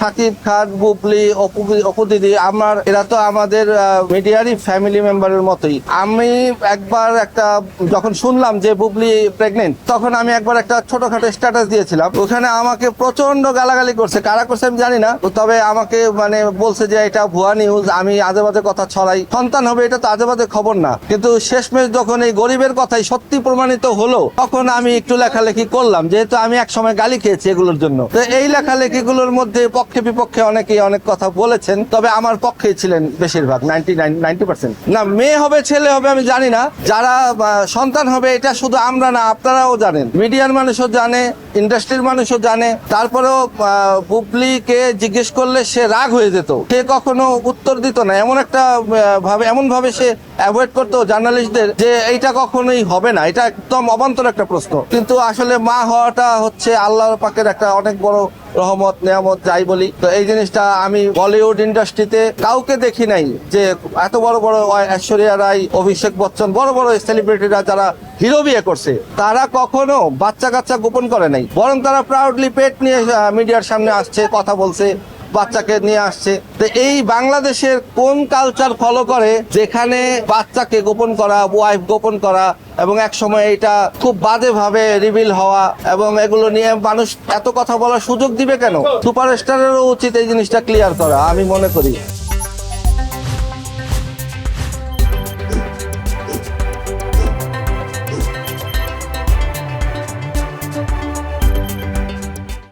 সাকিব খান, বুবলি, অপু দিদি, এরা তো আমাদের মিডিয়ারই ফ্যামিলি মেম্বারের মতোই। আমি একবার যখন শুনলাম যে বুবলি প্রেগনেন্ট, তখন আমি একবার একটা ছোটখাটো স্ট্যাটাস দিয়েছিলাম। ওখানে আমাকে প্রচন্ড গালাগালি করছে, কারা করছে আমি জানি না, তবে আমাকে বলছে যে এটা ভুয়া নিউজ, আমি আজে বাজে কথা ছড়াই, সন্তান হবে এটা তো আজে বাজে খবর না। কিন্তু শেষমেশ যখন এই গরিবের কথাই সত্যি প্রমাণিত হলো, তখন আমি একটু লেখালেখি করলাম, যেহেতু আমি একসময় গালি খেয়েছি এগুলোর জন্য। তো এই লেখালেখিগুলোর মধ্যে পক্ষে বিপক্ষে অনেকেই অনেক কথা বলেছেন, তবে আমার পক্ষেই ছিলেন বেশিরভাগ, 90%। না, মেয়ে হবে ছেলে হবে আমি জানি না, যারা সন্তান হবে এটা শুধু আমরা না, আপনারাও জানেন, মিডিয়ার মানুষও জানে, ইন্ডাস্ট্রির মানুষও জানে। তারপরেও বুবলিকে জিজ্ঞেস করলে সে রাগ হয়ে যেত, সে কখনো উত্তর দিত না, এমন ভাবে সে অ্যাভয়েড করতো জার্নালিস্টদের, যে এইটা কখনোই হবে না, এটা একদম অবান্তর একটা প্রশ্ন। কিন্তু আসলে মা হওয়াটা হচ্ছে আল্লাহর পাকের একটা অনেক বড় রহমত, নেয়ামত, যাই বলি। তো এই জিনিসটা আমি বলিউড ইন্ডাস্ট্রিতে কাউকে দেখি নাই যে এত বড় বড় ঐশ্বরিয়া রায়, অভিষেক বচ্চন, বড় বড় সেলিব্রিটিরা যারা হিরো বিয়ে করছে, তারা কখনো বাচ্চা কাচ্চা গোপন করে নাই, বরং তারা প্রাউডলি পেট নিয়ে মিডিয়ার সামনে আসছে, কথা বলছে, বাচ্চাকে নিয়ে আসছে। তো এই বাংলাদেশের কোন কালচার ফলো করে যেখানে বাচ্চাকে গোপন করা, ওয়াইফ গোপন করা, এবং এক সময় এটা খুব বাজেভাবে রিভিল হওয়া, এবং এগুলো নিয়ে মানুষ এত কথা বলার সুযোগ দিবে কেন? সুপারস্টারেরও উচিত এই জিনিসটা ক্লিয়ার করা, আমি মনে করি।